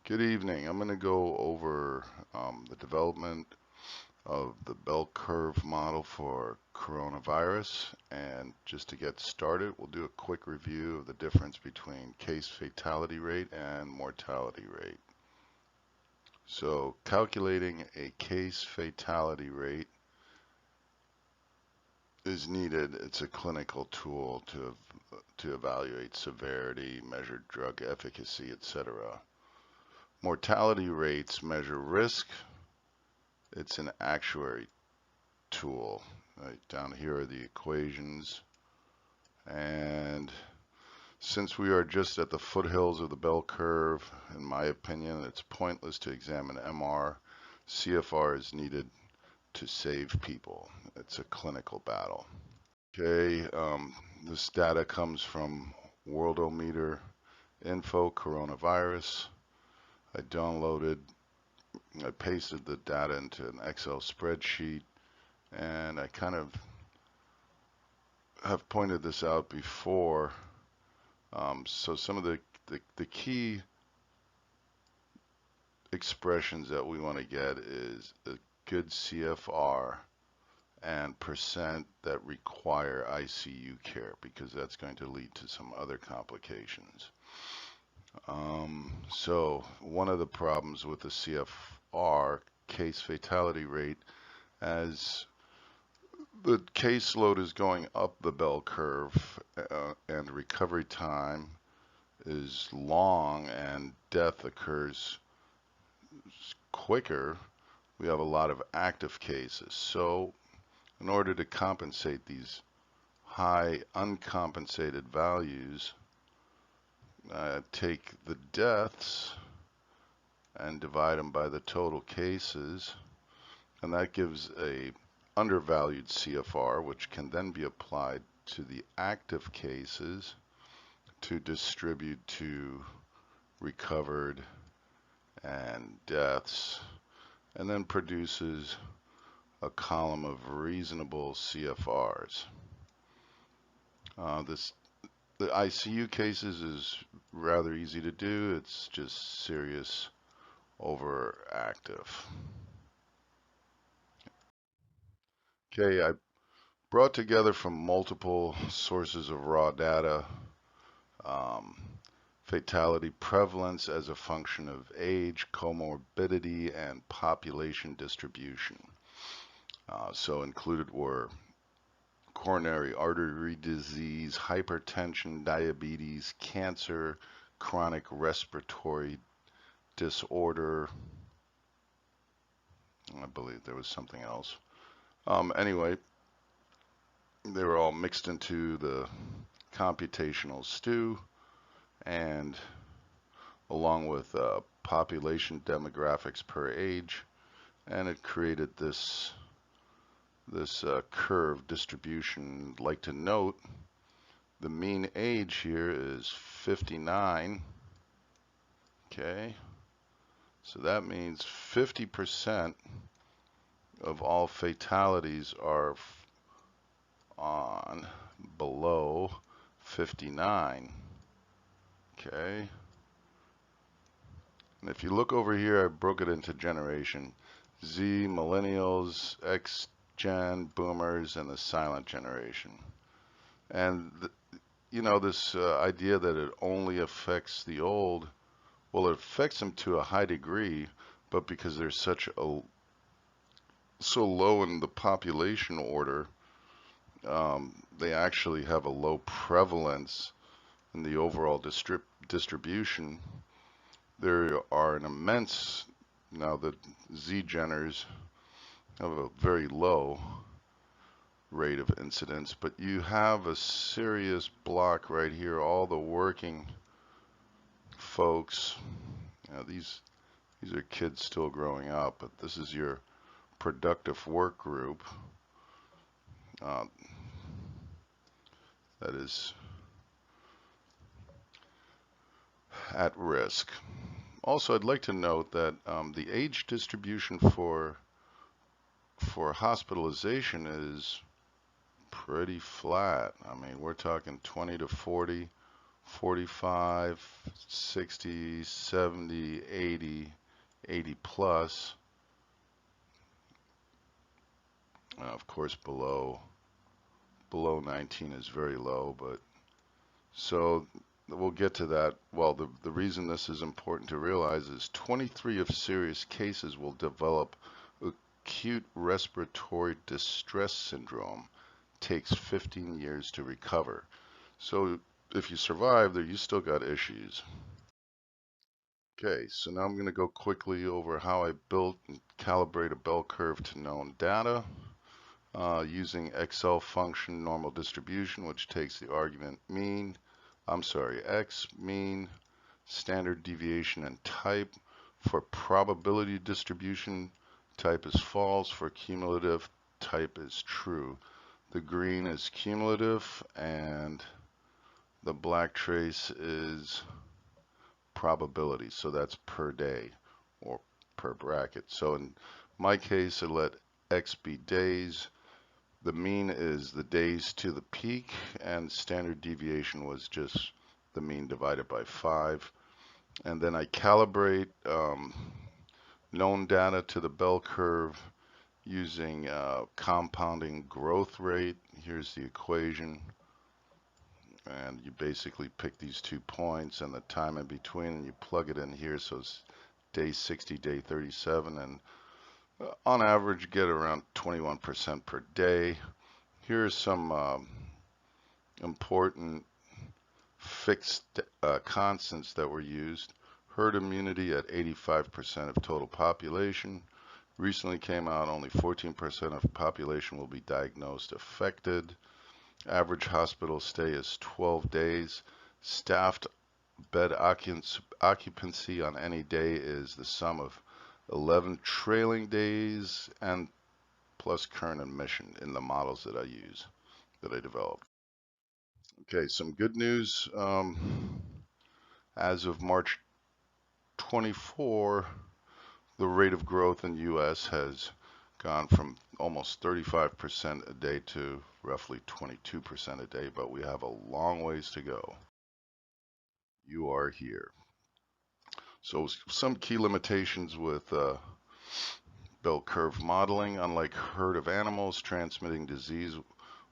Good evening. I'm going to go over the development of the bell curve model for coronavirus. And just to get started, we'll do a quick review of the difference between case fatality rate and mortality rate. So calculating a case fatality rate is needed. It's a clinical tool to evaluate severity, measure drug efficacy, etc. Mortality rates measure risk. It's an actuary tool. Right, down here are the equations. And since we are just at the foothills of the bell curve, in my opinion, it's pointless to examine MR. CFR is needed to save people. It's a clinical battle. Okay, this data comes from Worldometer info coronavirus. I pasted the data into an Excel spreadsheet, and I kind of have pointed this out before. So some of the key expressions that we want to get is a good CFR and percent that require ICU care, because that's going to lead to some other complications. So one of the problems with the CFR, case fatality rate, as the caseload is going up the bell curve and recovery time is long and death occurs quicker, we have a lot of active cases. So in order to compensate these high uncompensated values, take the deaths and divide them by the total cases, and that gives a undervalued CFR, which can then be applied to the active cases to distribute to recovered and deaths, and then produces a column of reasonable CFRs. The ICU cases is rather easy to do. It's just serious overactive. Okay, I brought together from multiple sources of raw data fatality prevalence as a function of age, comorbidity, and population distribution. So included were coronary artery disease, hypertension, diabetes, cancer, chronic respiratory disorder. I believe there was something else. Anyway, they were all mixed into the computational stew, and along with population demographics per age, and it created this curve distribution. I'd like to note the mean age here is 59. Okay, so that means 50% of all fatalities are on below 59. Okay, and if you look over here, I broke it into generation: Z, millennials, X Gen, boomers, and the silent generation. And this idea that it only affects the old, well, it affects them to a high degree, but because they're so low in the population order, they actually have a low prevalence in the overall distribution. There are an immense, now the Z-Geners have a very low rate of incidence, but you have a serious block right here. All the working folks, these are kids still growing up, but this is your productive work group that is at risk. Also, I'd like to note that the age distribution for hospitalization is pretty flat. I mean, we're talking 20 to 40, 45, 60, 70, 80, 80 plus. Of course, below 19 is very low, but so we'll get to that. Well, the reason this is important to realize is 23 of serious cases will develop acute respiratory distress syndrome. Takes 15 years to recover. So if you survive there, you still got issues. Okay, so now I'm going to go quickly over how I built and calibrate a bell curve to known data. Using Excel function normal distribution, which takes the argument x, mean, standard deviation, and type. For probability distribution, type is false. For cumulative, type is true. The green is cumulative, and the black trace is probability. So that's per day or per bracket. So in my case, I let x be days. The mean is the days to the peak, and standard deviation was just the mean divided by 5. And then I calibrate known data to the bell curve using compounding growth rate. Here's the equation. And you basically pick these 2 points and the time in between, and you plug it in here. So it's day 60, day 37, and on average get around 21% per day. Here's some important fixed constants that were used. Herd immunity at 85% of total population. Recently came out only 14% of population will be diagnosed affected. Average hospital stay is 12 days. Staffed bed occupancy on any day is the sum of 11 trailing days and plus current admission in the models that I developed. Okay, some good news. As of March 24, the rate of growth in the U.S. has gone from almost 35% a day to roughly 22% a day, but we have a long ways to go. You are here. So some key limitations with bell curve modeling. Unlike herd of animals transmitting disease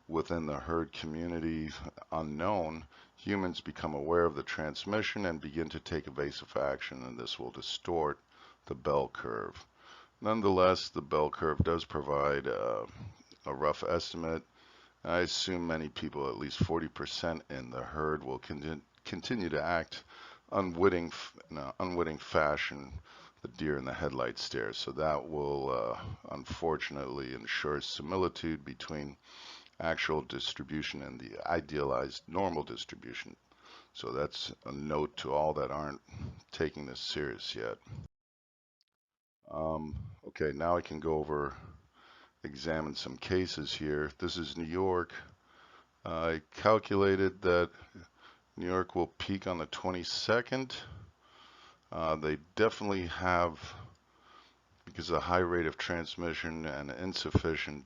within the herd community unknown, humans become aware of the transmission and begin to take evasive action, and this will distort the bell curve. Nonetheless, the bell curve does provide a rough estimate. I assume many people, at least 40% in the herd, will continue to act in an unwitting fashion, the deer in the headlight stare. So that will unfortunately ensure similitude between actual distribution and the idealized normal distribution. So that's a note to all that aren't taking this serious yet. Okay, now I can go over, examine some cases here. This is New York. I calculated that New York will peak on the 22nd. They definitely have, because of the high rate of transmission and insufficient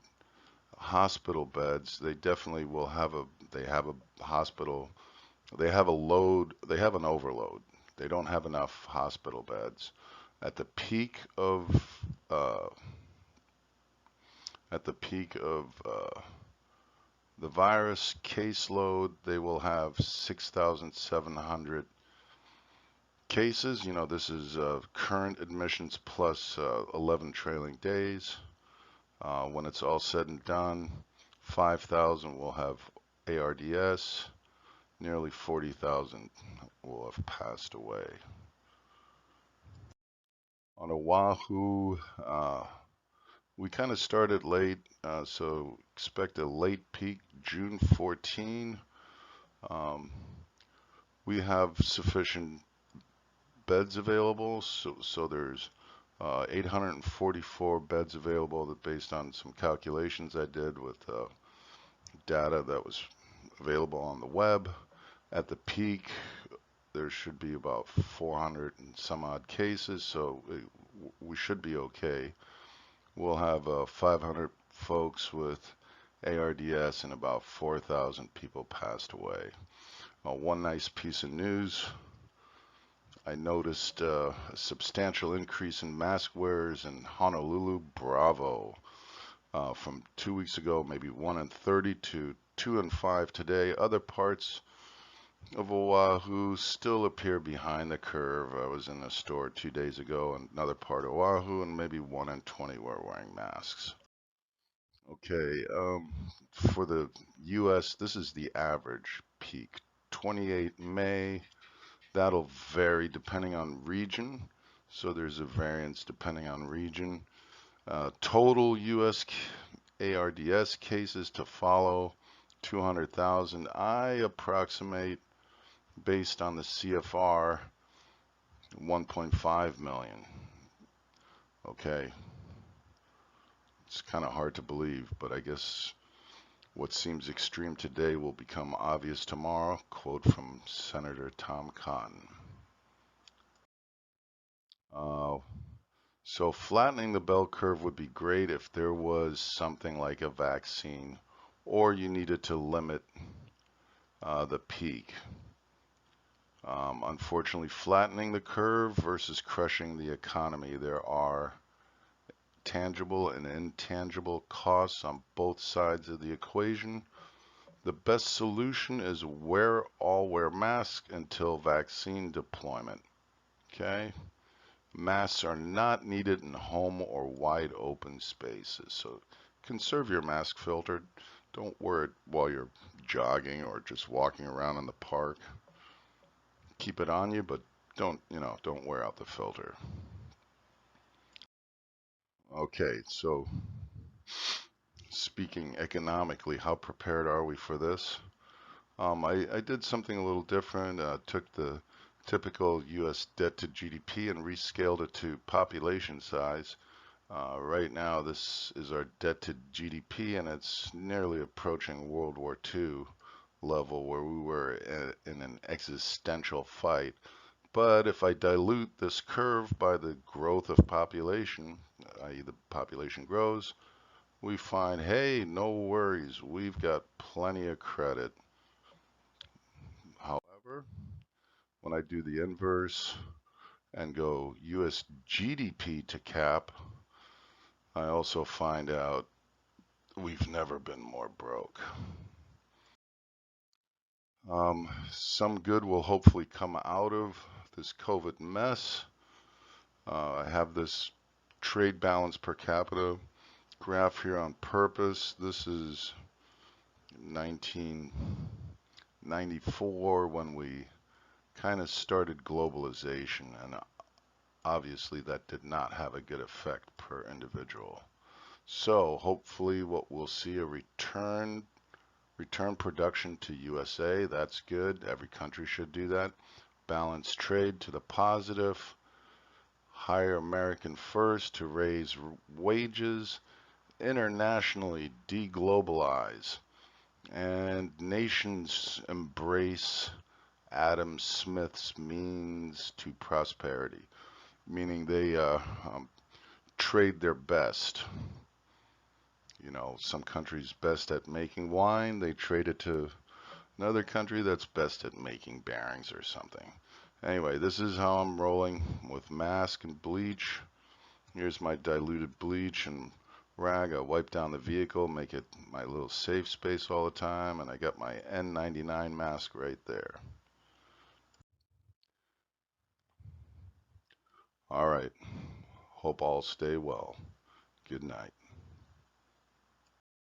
hospital beds, they definitely will have they have a hospital, they have a load, they have an overload. They don't have enough hospital beds. At the peak of the virus caseload, they will have 6,700 cases. You know, this is current admissions plus 11 trailing days. When it's all said and done, 5,000 will have ARDS, nearly 40,000 will have passed away. On Oahu, we kind of started late, so expect a late peak June 14. We have sufficient beds available, so there's 844 beds available based on some calculations I did with data that was available on the web. At the peak, there should be about 400 and some odd cases, so we should be okay. We'll have 500 folks with ARDS and about 4,000 people passed away. One nice piece of news, I noticed a substantial increase in mask wearers in Honolulu. Bravo. From 2 weeks ago, maybe 1 in 30 to 2 in 5 today. Other parts of Oahu still appear behind the curve. I was in a store 2 days ago in another part of Oahu, and maybe 1 in 20 were wearing masks. Okay, for the US, this is the average peak. 28 May, that'll vary depending on region. So there's a variance depending on region. Total US ARDS cases to follow, 200,000. I approximate, based on the CFR, 1.5 million. Okay, it's kind of hard to believe, but I guess what seems extreme today will become obvious tomorrow. Quote from Senator Tom Cotton. Uh, so flattening the bell curve would be great if there was something like a vaccine, or you needed to limit the peak. Unfortunately, flattening the curve versus crushing the economy, there are tangible and intangible costs on both sides of the equation. The best solution is all wear masks until vaccine deployment. Okay? Masks are not needed in home or wide open spaces. So conserve your mask filter. Don't wear it while you're jogging or just walking around in the park. Keep it on you, but don't wear out the filter. Okay, so speaking economically, how prepared are we for this? I did something a little different. Took the typical U.S. debt to GDP and rescaled it to population size. Right now, this is our debt to GDP, and it's nearly approaching World War II level, where we were in an existential fight. But if I dilute this curve by the growth of population, i.e. the population grows, we find, hey, no worries, we've got plenty of credit. However, when I do the inverse and go US GDP to cap, I also find out we've never been more broke. Some good will hopefully come out of this COVID mess. I have this trade balance per capita graph here on purpose. This is 1994 when we kind of started globalization, and obviously that did not have a good effect per individual. So hopefully what we'll see a return production to USA. That's good. Every country should do that. Balanced trade to the positive. Hire American first to raise wages. Internationally deglobalize. And nations embrace Adam Smith's means to prosperity, meaning they trade their best. Some countries best at making wine, they trade it to another country that's best at making bearings or something. Anyway, this is how I'm rolling with mask and bleach. Here's my diluted bleach and rag. I wipe down the vehicle, make it my little safe space all the time, and I got my N99 mask right there. All right. Hope all stay well. Good night.